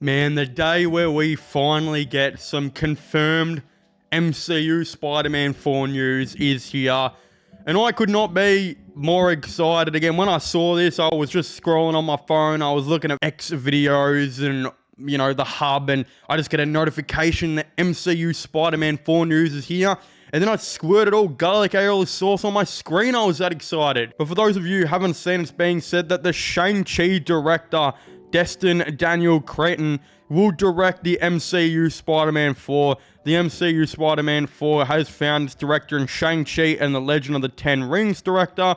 Man, the day where we finally get some confirmed MCU Spider-Man 4 news is here. And I could not be more excited. Again, when I saw this, I was just scrolling on my phone. I was looking at X videos and, the hub. And I just get a notification that MCU Spider-Man 4 news is here. And then I squirted all garlic aioli sauce on my screen. I was that excited. But for those of you who haven't seen, it's being said that the Shang-Chi director, Destin Daniel Cretton, will direct the MCU Spider-Man 4. The MCU Spider-Man 4 has found its director in Shang-Chi and the Legend of the Ten Rings director.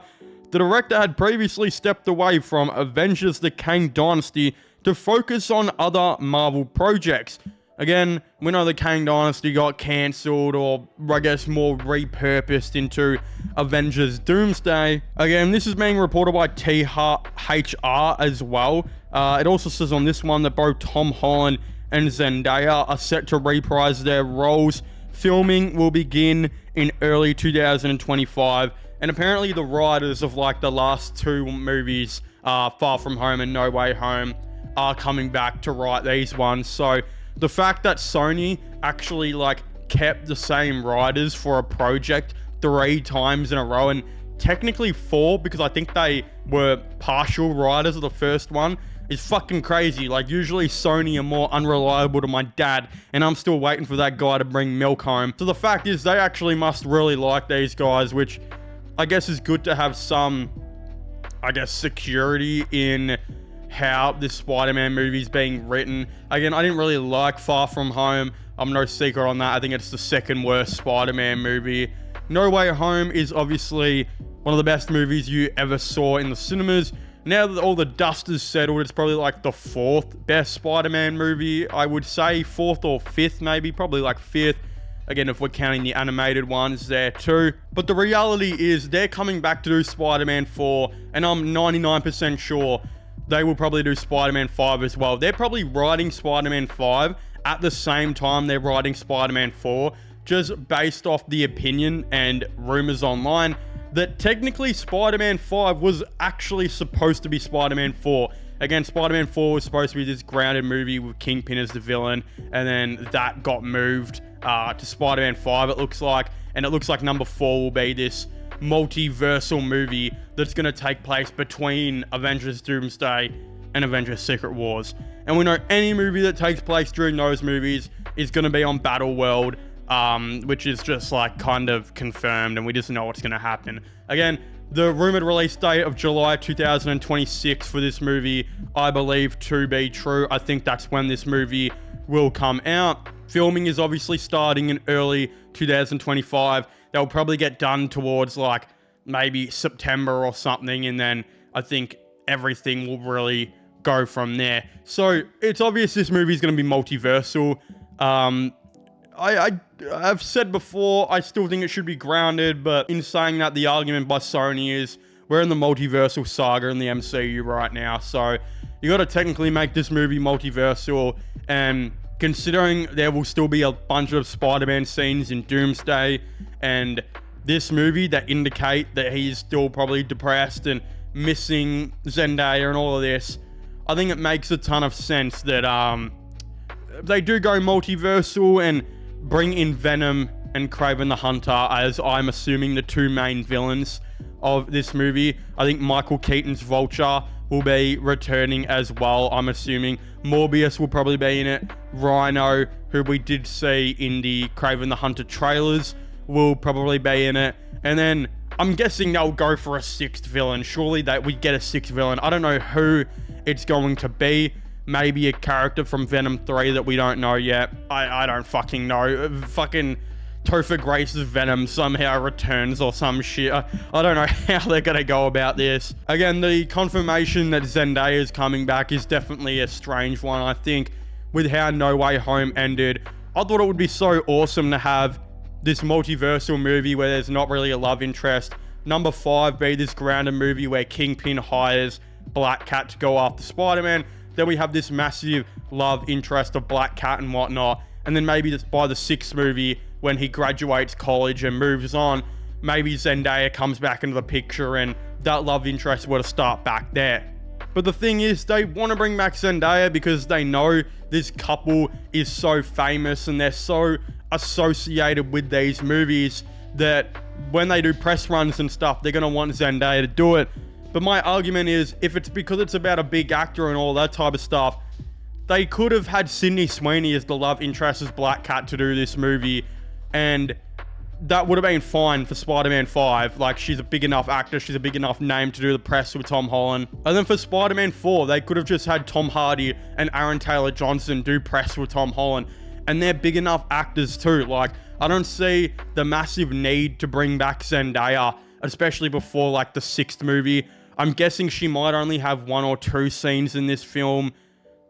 The director had previously stepped away from Avengers the Kang Dynasty to focus on other Marvel projects. Again, we know the Kang Dynasty got cancelled, or I guess more repurposed into Avengers Doomsday. Again, this is being reported by THR as well. It also says on this one that both Tom Holland and Zendaya are set to reprise their roles. Filming will begin in early 2025. And apparently the writers of the last two movies, Far From Home and No Way Home, are coming back to write these ones. So the fact that Sony actually kept the same writers for a project 3 times in a row, and technically 4 because I think they were partial writers of the first one, is fucking crazy. Usually Sony are more unreliable to my dad, and I'm still waiting for that guy to bring milk home. So the fact is they actually must really like these guys, which I guess is good to have some, security in how this Spider-Man movie is being written. Again, I didn't really like Far From Home. I'm no secret on that. I think it's the second worst Spider-Man movie. No Way Home is obviously one of the best movies you ever saw in the cinemas. Now that all the dust is settled, it's probably the 4th best Spider-Man movie. I would say 4th or 5th maybe, probably 5th. Again, if we're counting the animated ones there too. But the reality is they're coming back to do Spider-Man 4, and I'm 99% sure they will probably do Spider-Man 5 as well. They're probably writing Spider-Man 5 at the same time they're writing Spider-Man 4, just based off the opinion and rumors online that technically Spider-Man 5 was actually supposed to be Spider-Man 4. Again, Spider-Man 4 was supposed to be this grounded movie with Kingpin as the villain, and then that got moved to Spider-Man 5, it looks like. And it looks like number 4 will be this multiversal movie that's going to take place between Avengers Doomsday and Avengers Secret Wars. And we know any movie that takes place during those movies is going to be on Battleworld, which is just kind of confirmed, and we just know what's going to happen. Again, the rumored release date of July 2026 for this movie, I believe to be true. I think that's when this movie will come out. Filming is obviously starting in early 2025. They'll probably get done towards maybe September or something, and then I think everything will really go from there. So it's obvious this movie is going to be multiversal. I've said before, I still think it should be grounded, but in saying that, the argument by Sony is we're in the multiversal saga in the MCU right now, so you got to technically make this movie multiversal. And considering there will still be a bunch of Spider-Man scenes in Doomsday and this movie that indicate that he's still probably depressed and missing Zendaya and all of this, I think it makes a ton of sense that they do go multiversal and bring in Venom and Kraven the Hunter as, I'm assuming, the 2 main villains of this movie. I think Michael Keaton's Vulture will be returning as well, I'm assuming. Morbius will probably be in it. Rhino, who we did see in the Kraven the Hunter trailers, will probably be in it. And then I'm guessing they'll go for a 6th villain. Surely that we get a 6th villain. I don't know who it's going to be. Maybe a character from Venom 3 that we don't know yet. I don't fucking know. Fucking Topher Grace's Venom somehow returns or some shit. I don't know how they're going to go about this. Again, the confirmation that Zendaya is coming back is definitely a strange one, I think, with how No Way Home ended. I thought it would be so awesome to have this multiversal movie where there's not really a love interest. Number 5 be this grounded movie where Kingpin hires Black Cat to go after Spider-Man. Then we have this massive love interest of Black Cat and whatnot. And then maybe by the 6th movie, when he graduates college and moves on, maybe Zendaya comes back into the picture and that love interest were to start back there. But the thing is, they want to bring back Zendaya because they know this couple is so famous and they're so associated with these movies that when they do press runs and stuff, they're going to want Zendaya to do it. But my argument is, if it's because it's about a big actor and all that type of stuff, they could have had Sydney Sweeney as the love interest as Black Cat to do this movie, and that would have been fine for Spider-Man 5. Like, she's a big enough actor, she's a big enough name to do the press with Tom Holland. And then for Spider-Man 4, they could have just had Tom Hardy and Aaron Taylor-Johnson do press with Tom Holland. And they're big enough actors too. Like, I don't see the massive need to bring back Zendaya, especially before, like, the 6th movie. I'm guessing she might only have 1 or 2 scenes in this film,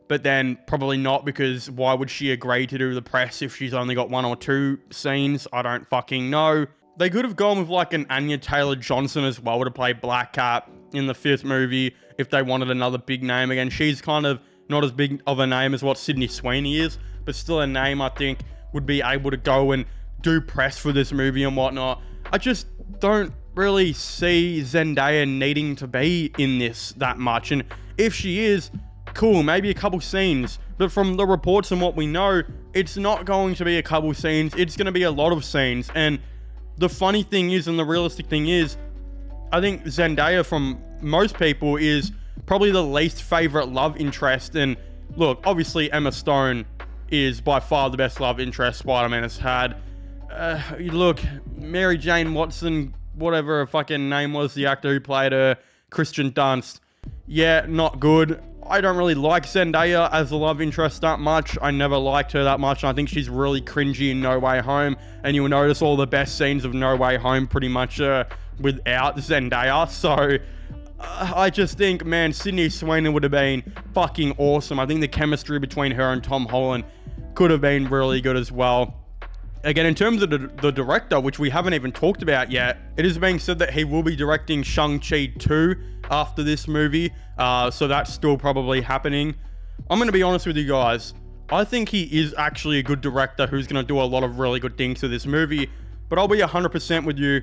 but then probably not, because why would she agree to do the press if she's only got 1 or 2 scenes? I don't fucking know. They could have gone with like an Anya Taylor-Johnson as well to play Black Cat in the 5th movie if they wanted another big name. Again, she's kind of not as big of a name as what Sydney Sweeney is, but still a name I think would be able to go and do press for this movie and whatnot. I just don't really see Zendaya needing to be in this that much, and if she is, cool, maybe a couple scenes, but from the reports and what we know, it's not going to be a couple scenes, it's going to be a lot of scenes. And the funny thing is, and the realistic thing is, I think Zendaya from most people is probably the least favorite love interest. And look, obviously Emma Stone is by far the best love interest Spider-Man has had. Look, Mary Jane Watson, whatever her fucking name was, the actor who played her, Kristen Dunst, yeah, not good. I don't really like Zendaya as a love interest that much. I never liked her that much, and I think she's really cringy in No Way Home, and you'll notice all the best scenes of No Way Home pretty much without Zendaya. So I just think, man, Sydney Sweeney would have been fucking awesome. I think the chemistry between her and Tom Holland could have been really good as well. Again, in terms of the director, which we haven't even talked about yet, it is being said that he will be directing Shang-Chi 2 after this movie. So that's still probably happening. I'm going to be honest with you guys. I think he is actually a good director who's going to do a lot of really good things to this movie. But I'll be 100% with you.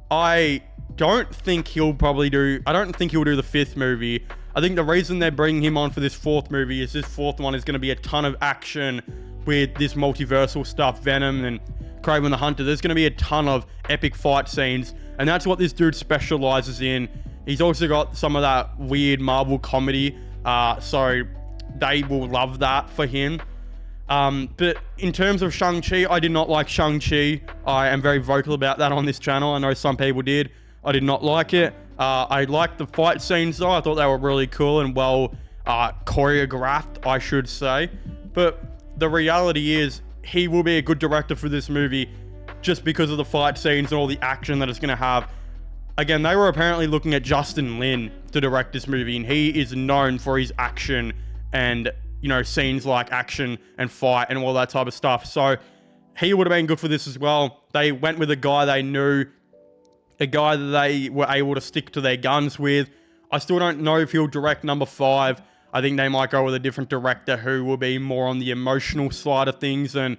I don't think he'll do the 5th movie. I think the reason they're bringing him on for this 4th movie is this 4th one is going to be a ton of action with this multiversal stuff, Venom and Kraven the Hunter. There's going to be a ton of epic fight scenes, and that's what this dude specializes in. He's also got some of that weird Marvel comedy, so they will love that for him. But in terms of Shang-Chi, I did not like Shang-Chi. I am very vocal about that on this channel. I know some people did. I did not like it. I liked the fight scenes though. I thought they were really cool and well choreographed, I should say. But the reality is, he will be a good director for this movie just because of the fight scenes and all the action that it's going to have. Again, they were apparently looking at Justin Lin to direct this movie, and he is known for his action and, you know, scenes like action and fight and all that type of stuff. So he would have been good for this as well. They went with a guy they knew, a guy that they were able to stick to their guns with. I still don't know if he'll direct number 5. I think they might go with a different director who will be more on the emotional side of things, and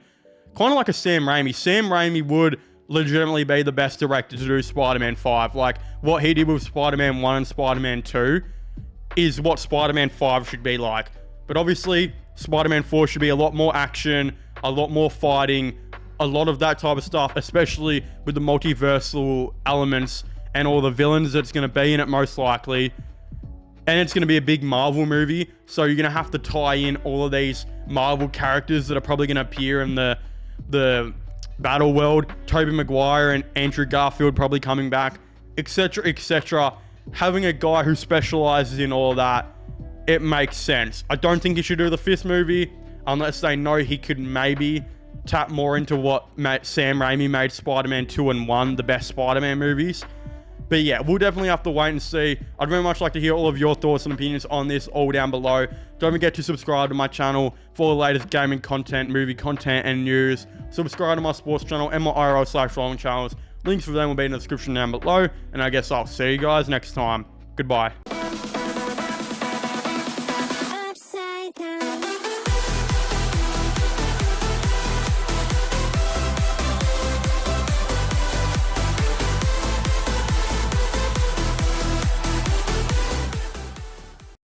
kind of like a Sam Raimi. Sam Raimi would legitimately be the best director to do Spider-Man 5. Like, what he did with Spider-Man 1 and Spider-Man 2 is what Spider-Man 5 should be like. But obviously, Spider-Man 4 should be a lot more action, a lot more fighting, a lot of that type of stuff, especially with the multiversal elements and all the villains that's going to be in it most likely. And it's going to be a big Marvel movie, so you're going to have to tie in all of these Marvel characters that are probably going to appear in the battle world. Tobey Maguire and Andrew Garfield probably coming back, etc., etc. Having a guy who specializes in all of that, it makes sense. I don't think he should do the 5th movie unless they know he could maybe tap more into what Sam Raimi made Spider-Man 2 and 1 the best Spider-Man movies. But yeah, we'll definitely have to wait and see. I'd very much like to hear all of your thoughts and opinions on this all down below. Don't forget to subscribe to my channel for the latest gaming content, movie content, and news. Subscribe to my sports channel and my IRL/vlogging channels. Links for them will be in the description down below. And I guess I'll see you guys next time. Goodbye.